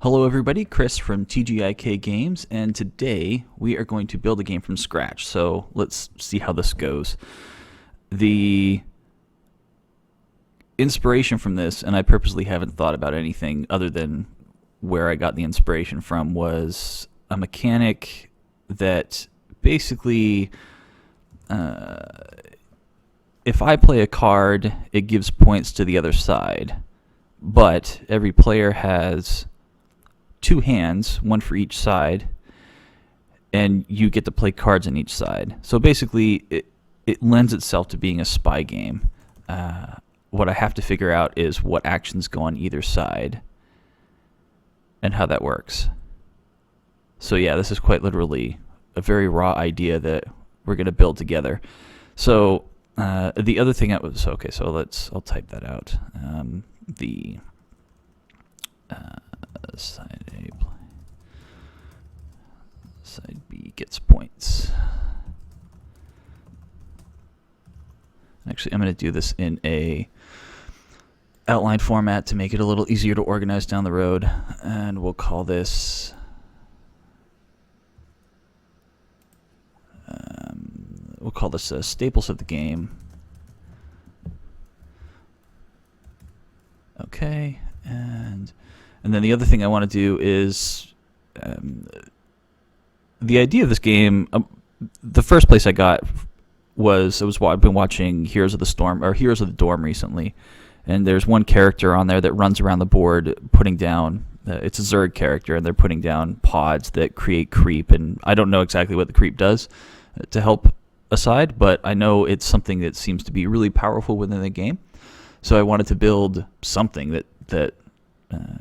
Hello everybody, Chris from TGIK Games, and today we are going to build a game from scratch. So let's see how this goes. The inspiration from this, and I purposely haven't thought about anything other than where I got the inspiration from, was a mechanic that basically, if I play a card, it gives points to the other side, but every player has two hands, one for each side, and you get to play cards on each side. So basically, it lends itself to being a spy game. What I have to figure out is what actions go on either side and how that works. So yeah, this is quite literally a very raw idea that we're going to build together. So the other thing I'll type that out. The side A, side B gets points. Actually, I'm going to do this in a outline format to make it a little easier to organize down the road, and we'll call this staples of the game. Okay, and then the other thing I want to do is the idea of this game. The first place I got I've been watching Heroes of the Dorm recently, and there's one character on there that runs around the board putting down. It's a Zerg character, and they're putting down pods that create creep, and I don't know exactly what the creep does to help a side, but I know it's something that seems to be really powerful within the game. So I wanted to build something that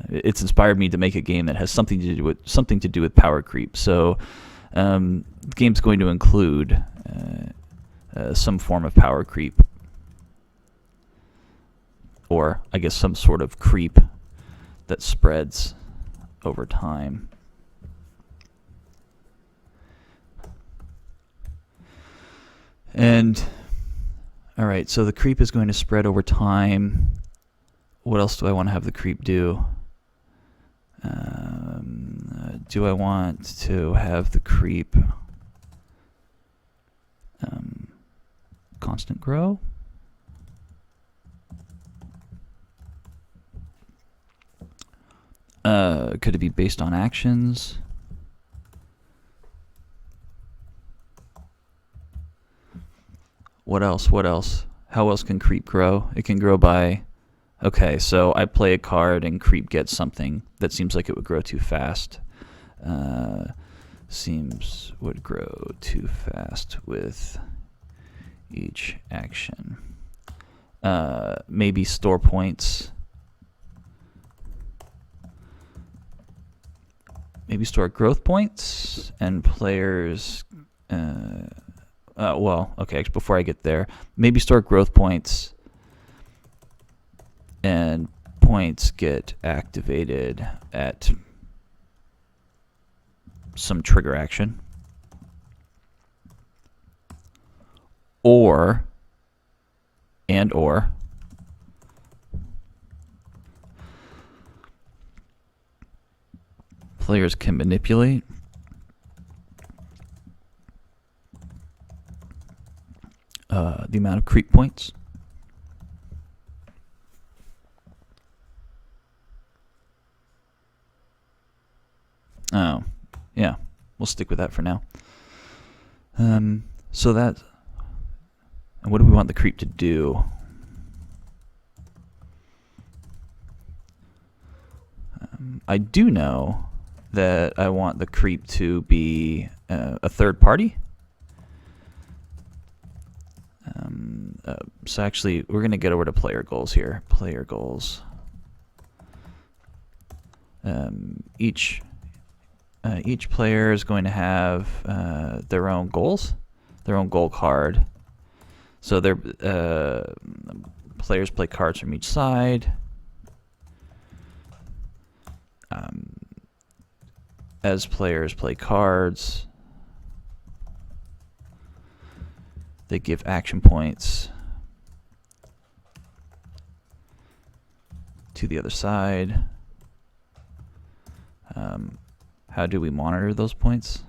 it's inspired me to make a game that has something to do with power creep. So the game's going to include some form of power creep, or I guess some sort of creep that spreads over time. And all right, so the creep is going to spread over time. What else do I want to have the creep do? Do I want to have the creep constant grow? Could it be based on actions? What else? How else can creep grow? It can grow by... Okay, so I play a card and creep gets something that seems like it would grow too fast. Would grow too fast with each action. Maybe store points. Maybe store growth points, and players... before I get there, maybe store growth points, and points get activated at some trigger action. Or players can manipulate the amount of creep points. Oh, yeah, we'll stick with that for now. And what do we want the creep to do? I do know that I want the creep to be a third party. So actually, we're going to get over to player goals here. Player goals. Each player is going to have their own goals, their own goal card. So players play cards from each side. As players play cards, they give action points to the other side. How do we monitor those points?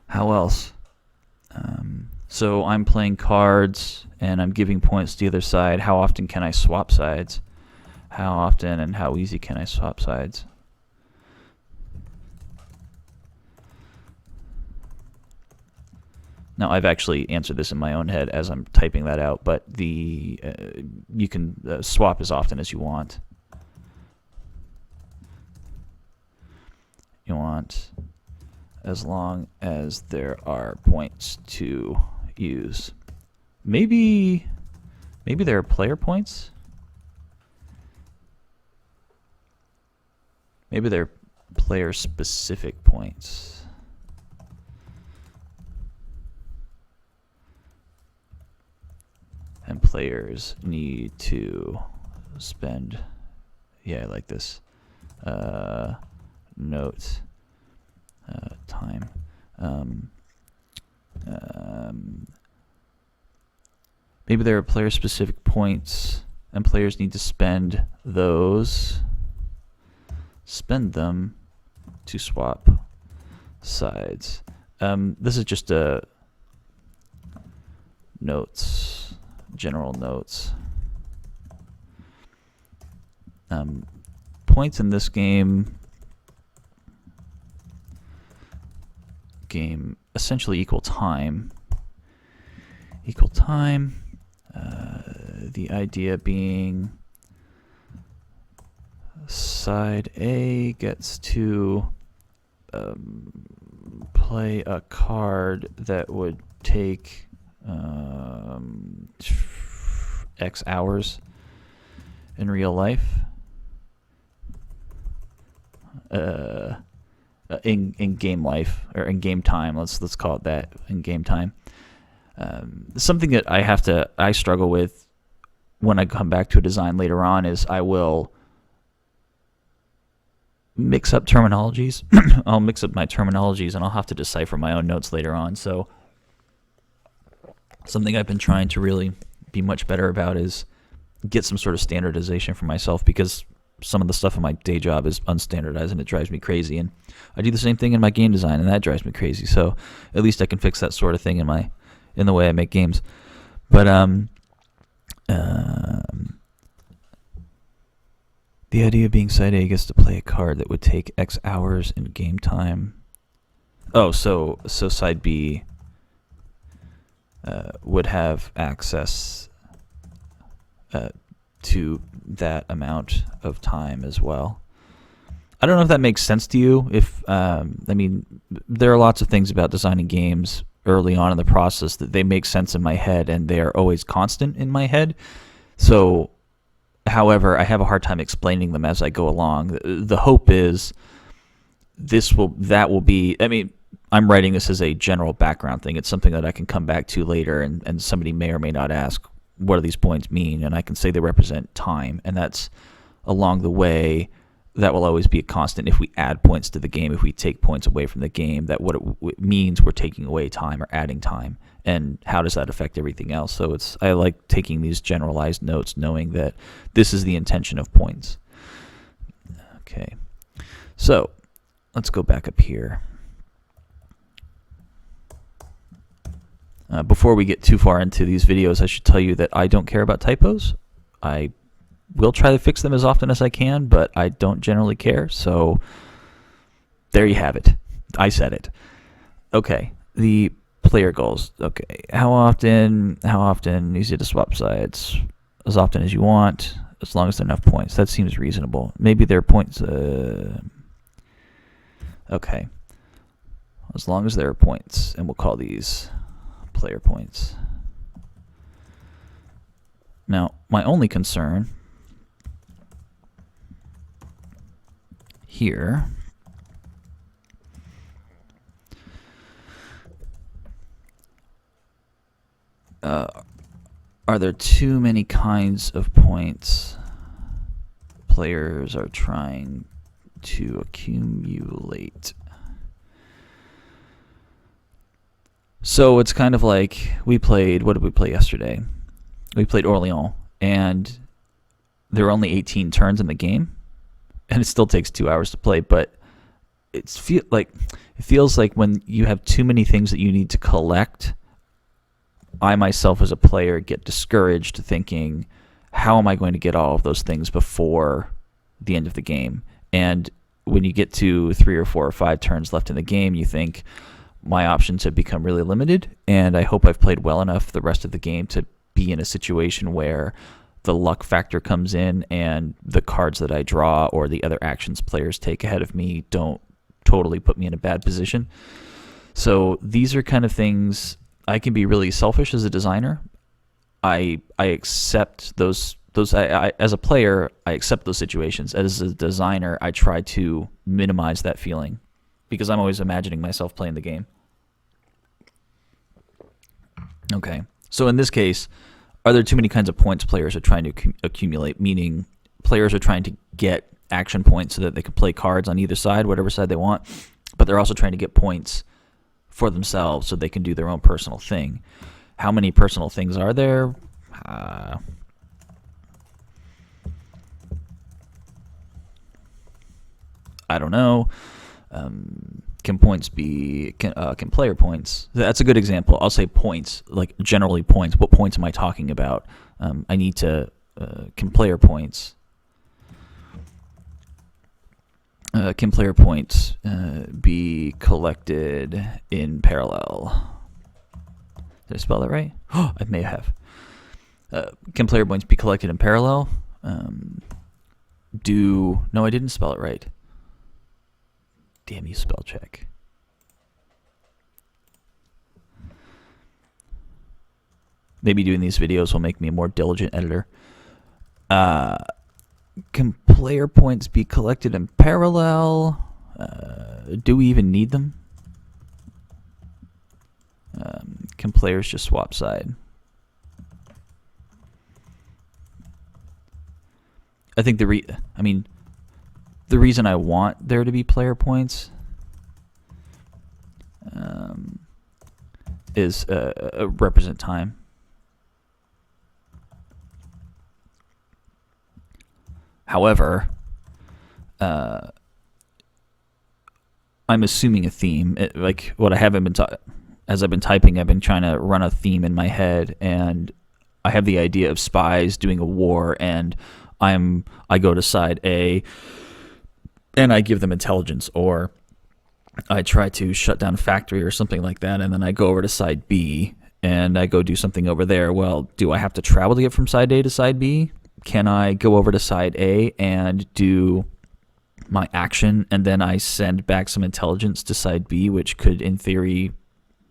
How else? So I'm playing cards and I'm giving points to the other side. How often can I swap sides? How often and how easy can I swap sides? Now, I've actually answered this in my own head as I'm typing that out, but you can swap as often as you want. You want as long as there are points to use. Maybe there are player points. Maybe they're player-specific points. And players need to spend, yeah, I like this, note, time. Maybe there are player-specific points, and players need to spend those, spend them to swap sides. This is just a notes, general notes. Points in this game essentially equal time. The idea being side A gets to play a card that would take X hours in real life. In game life, or in game time, let's call it that, in game time. Something that I struggle with when I come back to a design later on is I will mix up terminologies. I'll mix up my terminologies and I'll have to decipher my own notes later on. So something I've been trying to really be much better about is get some sort of standardization for myself, because some of the stuff in my day job is unstandardized and it drives me crazy. And I do the same thing in my game design and that drives me crazy. So at least I can fix that sort of thing in the way I make games. But the idea being side A gets to play a card that would take X hours in game time. Oh, so side B would have access to that amount of time as well. I don't know if that makes sense to you. I mean, there are lots of things about designing games early on in the process that they make sense in my head and they are always constant in my head. So, however, I have a hard time explaining them as I go along. The hope is that will be, I mean, I'm writing this as a general background thing. It's something that I can come back to later and somebody may or may not ask, what do these points mean? And I can say they represent time, and that's along the way. That will always be a constant. If we add points to the game, if we take points away from the game, that what it means we're taking away time or adding time. And how does that affect everything else? So I like taking these generalized notes, knowing that this is the intention of points. Okay, so let's go back up here. Before we get too far into these videos, I should tell you that I don't care about typos. I will try to fix them as often as I can, but I don't generally care. So there you have it. I said it. Okay, the player goals. Okay, how often? Easy to swap sides. As often as you want, as long as there are enough points. That seems reasonable. Maybe there are points. Okay, as long as there are points, and we'll call these player points. Now, my only concern here are there too many kinds of points players are trying to accumulate? So it's kind of like we played. What did we play yesterday? We played Orléans, and there are only 18 turns in the game, and it still takes 2 hours to play. But it feels like when you have too many things that you need to collect, I myself as a player get discouraged thinking, how am I going to get all of those things before the end of the game? And when you get to 3 or 4 or 5 turns left in the game, you think, my options have become really limited, and I hope I've played well enough the rest of the game to be in a situation where the luck factor comes in and the cards that I draw or the other actions players take ahead of me don't totally put me in a bad position. So these are kind of things. I can be really selfish as a designer. I accept those I as a player, I accept those situations. As a designer, I try to minimize that feeling because I'm always imagining myself playing the game. Okay, so in this case, are there too many kinds of points players are trying to accumulate? Meaning, players are trying to get action points so that they can play cards on either side, whatever side they want, but they're also trying to get points for themselves so they can do their own personal thing. How many personal things are there? I don't know. Can points be can player points? That's a good example. I'll say points, like generally points. What points am I talking about? I need to can player points. Can player points be collected in parallel? Did I spell that right? Oh, I may have. Can player points be collected in parallel? No, I didn't spell it right. Damn you, spell check. Maybe doing these videos will make me a more diligent editor. Can player points be collected in parallel? Do we even need them? Can players just swap side? I think the reason I want there to be player points is represent time. However, I'm assuming a theme. Like what I haven't been as I've been typing, I've been trying to run a theme in my head, and I have the idea of spies doing a war, and I go to side A, and I give them intelligence, or I try to shut down a factory or something like that, and then I go over to side B, and I go do something over there. Well, do I have to travel to get from side A to side B? Can I go over to side A and do my action, and then I send back some intelligence to side B, which could, in theory,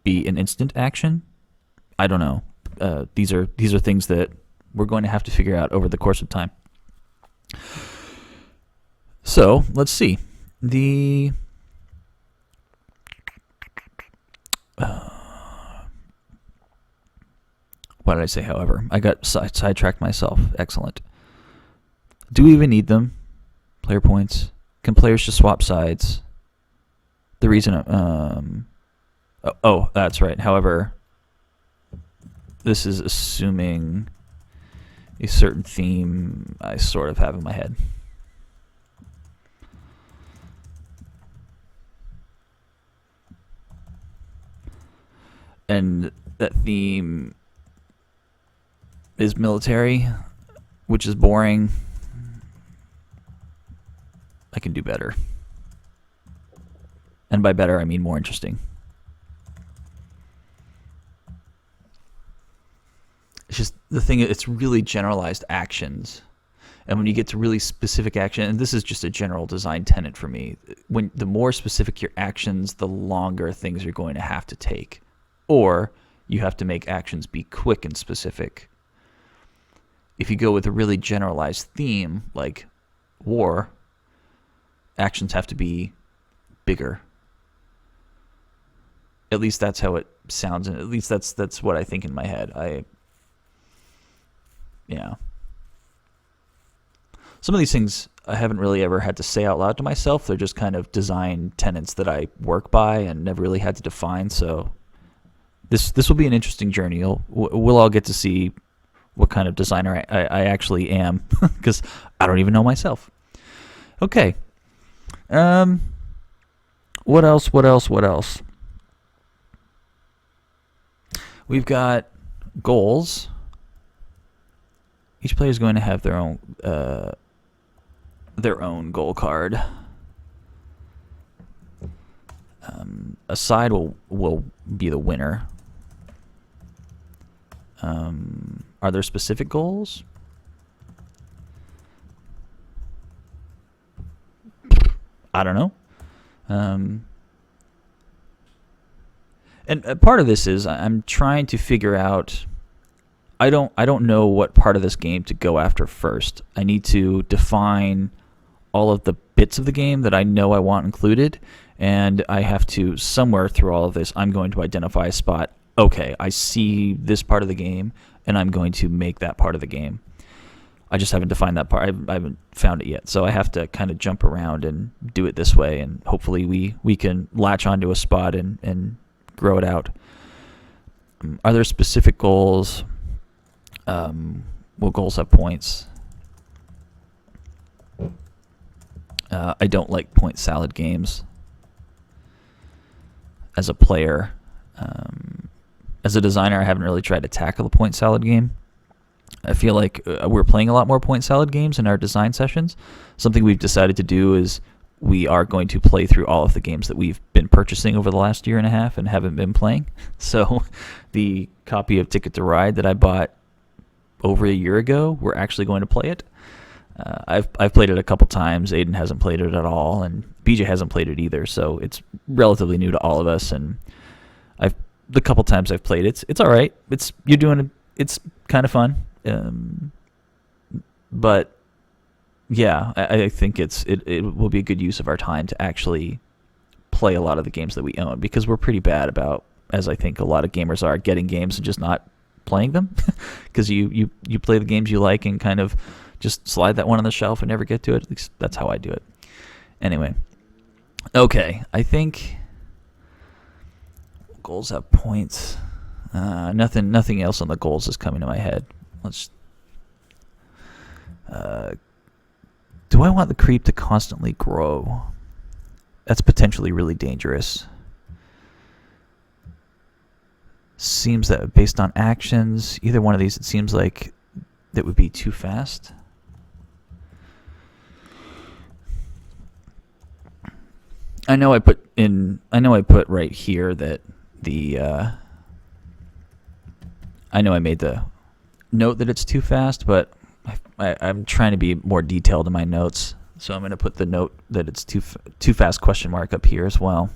be an instant action? I don't know. These are things that we're going to have to figure out over the course of time. So let's see. What did I say, however? I got sidetracked myself. Excellent. Do we even need them? Player points. Can players just swap sides? The reason... Oh, that's right. However, this is assuming a certain theme I sort of have in my head. And that theme is military, which is boring. I can do better. And by better, I mean more interesting. It's just the thing, it's really generalized actions. And when you get to really specific action, and this is just a general design tenet for me, when the more specific your actions, the longer things you're going to have to take. Or you have to make actions be quick and specific. If you go with a really generalized theme, like war, actions have to be bigger. At least that's how it sounds, and at least that's what I think in my head. Some of these things I haven't really ever had to say out loud to myself. They're just kind of design tenets that I work by and never really had to define. So this will be an interesting journey. We'll all get to see what kind of designer I actually am, because I don't even know myself. Okay. What else? What else? What else? We've got goals. Each player is going to have their own goal card. A side will be the winner. Are there specific goals? I don't know. And part of this is I'm trying to figure out. I don't know what part of this game to go after first. I need to define all of the bits of the game that I know I want included, and I have to, somewhere through all of this, I'm going to identify a spot. Okay, I see this part of the game, and I'm going to make that part of the game. I just haven't defined that part. I haven't found it yet, so I have to kind of jump around and do it this way, and hopefully we can latch onto a spot and grow it out. Are there specific goals? Will goals have points? I don't like point salad games as a player. As a designer, I haven't really tried to tackle the point salad game. I feel like we're playing a lot more point salad games in our design sessions. Something we've decided to do is we are going to play through all of the games that we've been purchasing over the last year and a half and haven't been playing. So the copy of Ticket to Ride that I bought over a year ago, we're actually going to play it. I've played it a couple times. Aiden hasn't played it at all, and BJ hasn't played it either. So it's relatively new to all of us. And the couple times I've played it, it's all right. It's kind of fun. But yeah, I think it will be a good use of our time to actually play a lot of the games that we own, because we're pretty bad about, as I think a lot of gamers are, getting games and just not playing them. Because you play the games you like and kind of just slide that one on the shelf and never get to it. At least that's how I do it. Anyway, okay, I think goals have points. Nothing else on the goals is coming to my head. Let's. Do I want the creep to constantly grow? That's potentially really dangerous. Seems that based on actions, either one of these, it seems like that would be too fast. I know I put right here that the I know I made the note that it's too fast, but I'm trying to be more detailed in my notes, so I'm going to put the note that it's too fast question mark up here as well.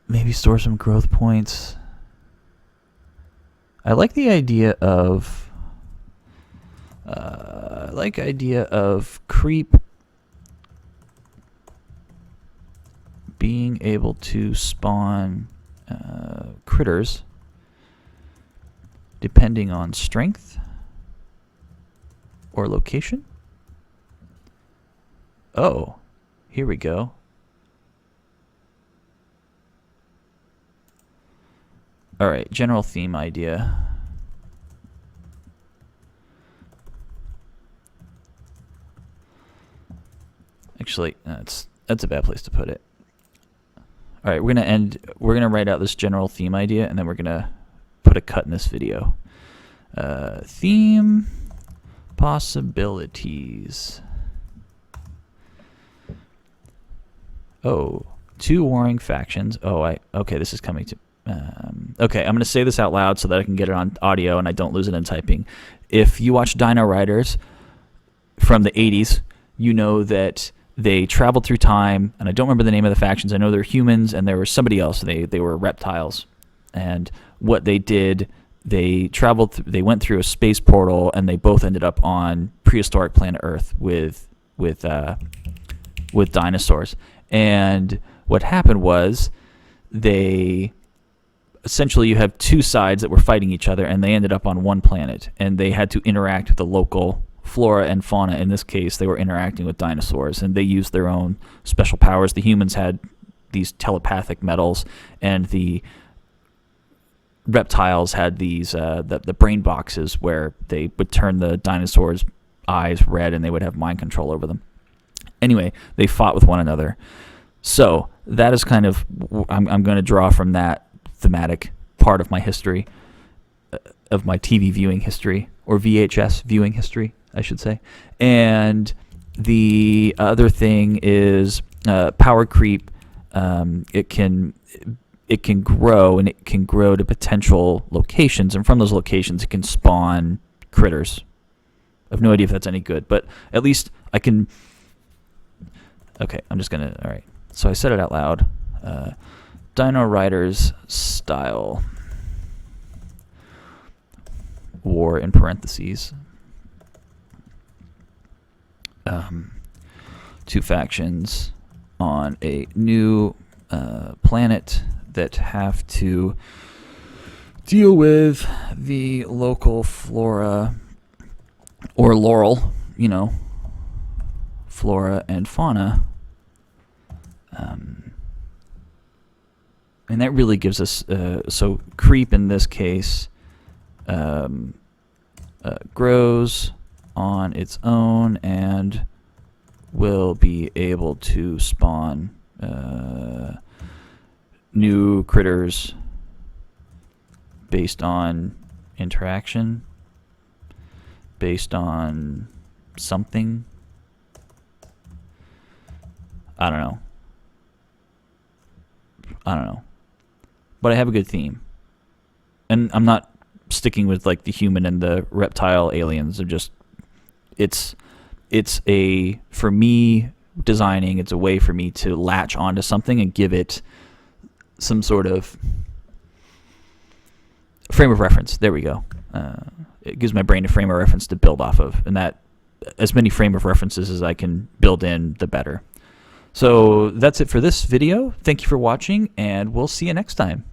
Maybe store some growth points. I like the idea of creep being able to spawn critters depending on strength or location. Oh, here we go. All right, general theme idea. Actually, that's a bad place to put it. All right, we're gonna write out this general theme idea, and then we're gonna put a cut in this video. Theme possibilities. Oh, 2 warring factions. Okay, this is coming to. Okay, I'm going to say this out loud so that I can get it on audio and I don't lose it in typing. If you watch Dino Riders from the 80s, you know that they traveled through time, and I don't remember the name of the factions. I know they're humans, and there was somebody else. They were reptiles. And what they did, they went through a space portal, and they both ended up on prehistoric planet Earth with dinosaurs. And what happened was essentially you have 2 sides that were fighting each other, and they ended up on one planet, and they had to interact with the local flora and fauna. In this case, they were interacting with dinosaurs, and they used their own special powers. The humans had these telepathic metals, and the reptiles had these the brain boxes where they would turn the dinosaurs' eyes red and they would have mind control over them. Anyway, they fought with one another. So that is kind of, I'm going to draw from that thematic part of my history, of my TV viewing history, or VHS viewing history, I should say. And the other thing is power creep. It can grow, and it can grow to potential locations, and from those locations it can spawn critters. I have no idea if that's any good, but at least I can... Okay, I'm just gonna... Alright, so I said it out loud. Dino Riders style war in parentheses. Two factions on a new planet that have to deal with the local flora, or Laurel, flora and fauna. And that really gives us, so creep in this case grows on its own and will be able to spawn new critters based on interaction, based on something. I don't know. But I have a good theme. And I'm not sticking with like the human and the reptile aliens. It's a, for me, designing, it's a way for me to latch onto something and give it some sort of frame of reference. There we go. It gives my brain a frame of reference to build off of, and that as many frame of references as I can build in, the better. So that's it for this video. Thank you for watching, and we'll see you next time.